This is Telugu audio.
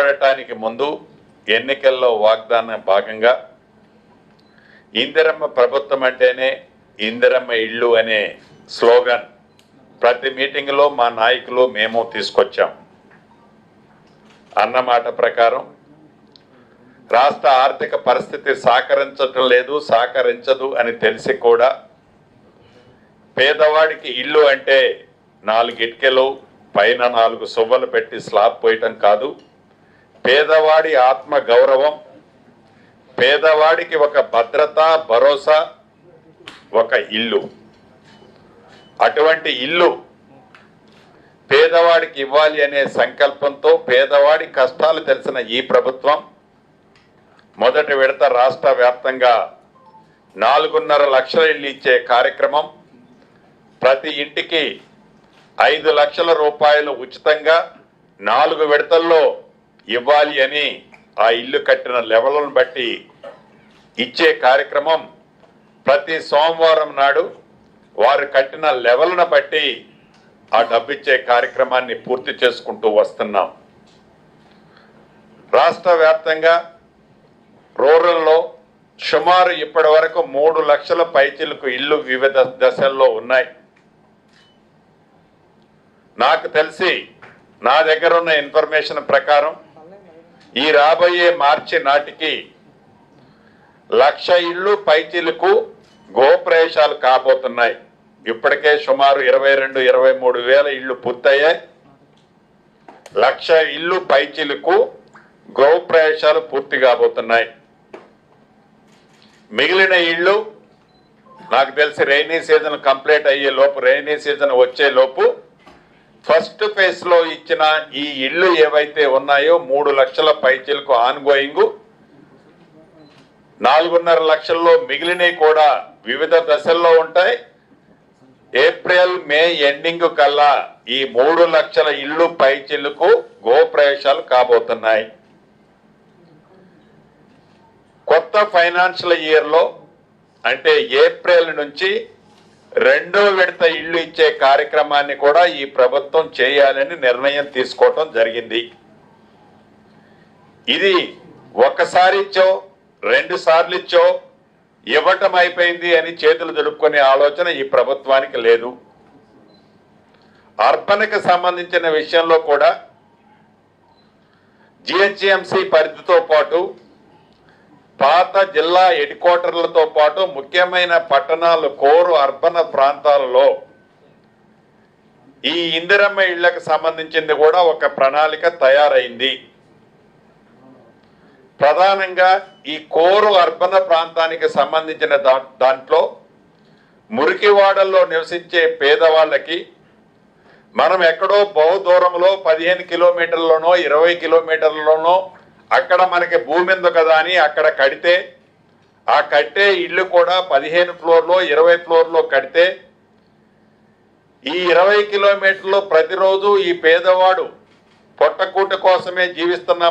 ఏర్పడటానికి ముందు ఎన్నికల్లో వాగ్దాన భాగంగా ఇందిరమ్మ ప్రభుత్వం అంటేనే ఇందిరమ్మ ఇళ్ళు అనే స్లోగన్ ప్రతి మీటింగ్లో మా నాయకులు మేము తీసుకొచ్చాం. అన్నమాట ప్రకారం రాష్ట్ర ఆర్థిక పరిస్థితి సహకరించదు అని తెలిసి కూడా పేదవాడికి ఇల్లు అంటే 4 ఇటుకలు పైన 4 సువ్వలు పెట్టి స్లాబ్ పోయటం కాదు, పేదవాడి ఆత్మ గౌరవం, పేదవాడికి ఒక భద్రత, భరోసా, ఒక ఇల్లు. అటువంటి ఇల్లు పేదవాడికి ఇవ్వాలి అనే సంకల్పంతో పేదవాడి కష్టాలు తెలిసిన ఈ ప్రభుత్వం మొదటి విడత రాష్ట్ర వ్యాప్తంగా 4.5 లక్షల ఇల్లు ఇచ్చే కార్యక్రమం, ప్రతి ఇంటికి 5 లక్షల రూపాయలు ఉచితంగా 4 విడతల్లో ఇవ్వాలి అని ఆ ఇల్లు కట్టిన లెవెల్ను బట్టి ఇచ్చే కార్యక్రమం ప్రతి సోమవారం నాడు వారు కట్టిన లెవెల్ను బట్టి ఆ డబ్బిచ్చే కార్యక్రమాన్ని పూర్తి చేసుకుంటూ వస్తున్నాం. రాష్ట్ర వ్యాప్తంగా రూరల్లో సుమారు ఇప్పటి వరకు 3 లక్షల పైచిలకు ఇల్లు వివిధ దశల్లో ఉన్నాయి. నాకు తెలిసి నా దగ్గర ఉన్న ఇన్ఫర్మేషన్ ప్రకారం ఈ రాబోయే మార్చి నాటికి 1,00,000 ఇళ్ళు పైచిలకు గృహప్రవేశాలు కాబోతున్నాయి. ఇప్పటికే సుమారు 22-23 వేల ఇళ్ళు పూర్తయ్యాయి. 1,00,000 ఇళ్ళు పైచిలకు గృహప్రవేశాలు పూర్తి కాబోతున్నాయి. మిగిలిన ఇళ్ళు నాకు తెలిసి రైనీ సీజన్ కంప్లీట్ అయ్యే లోపు, రైనీ సీజన్ వచ్చే లోపు ఫస్ట్ ఫేజ్ లో ఇచ్చిన ఈ ఇళ్ళు ఏవైతే ఉన్నాయో 3 లక్షల పైచిలకు ఆన్గోయింగ్, 4.5 లక్షల్లో మిగిలినవి కూడా వివిధ దశల్లో ఉంటాయి. ఏప్రిల్ మే ఎండింగ్ కల్లా ఈ 3 లక్షల ఇళ్ళు పైచిలకు గృహప్రవేశాలు కాబోతున్నాయి. కొత్త ఫైనాన్షియల్ ఇయర్లో అంటే ఏప్రిల్ నుంచి 2వ విడత ఇళ్ళు ఇచ్చే కార్యక్రమాన్ని కూడా ఈ ప్రభుత్వం చేయాలని నిర్ణయం తీసుకోవటం జరిగింది. ఇది ఒకసారి ఇచ్చో 2 సార్లు ఇచ్చో ఇవ్వటం అయిపోయింది అని చేతులు దులుపుకునే ఆలోచన ఈ ప్రభుత్వానికి లేదు. అర్బన్కి సంబంధించిన విషయంలో కూడా జిహెచ్ఎంసీ పరిధితో పాటు పాత జిల్లా హెడ్ క్వార్టర్లతో పాటు ముఖ్యమైన పట్టణాలు, కోరు అర్బన్ ప్రాంతాలలో ఈ ఇందిరమ్మ ఇళ్లకు సంబంధించింది కూడా ఒక ప్రణాళిక తయారైంది. ప్రధానంగా ఈ కోరు అర్బన్ ప్రాంతానికి సంబంధించిన దాంట్లో మురికివాడల్లో నివసించే పేదవాళ్ళకి మనం ఎక్కడో బహు దూరంలో 15 కిలోమీటర్లలోనో 20 కిలోమీటర్లలోనో అక్కడ మనకి భూమి ఉంది కదా అని అక్కడ కడితే ఆ కట్టే ఇల్లు కూడా 15 ఫ్లోర్లో 20 ఫ్లోర్లో కడితే ఈ 20 కిలోమీటర్లు ప్రతిరోజు ఈ పేదవాడు పొట్టకూట కోసమే జీవిస్తున్న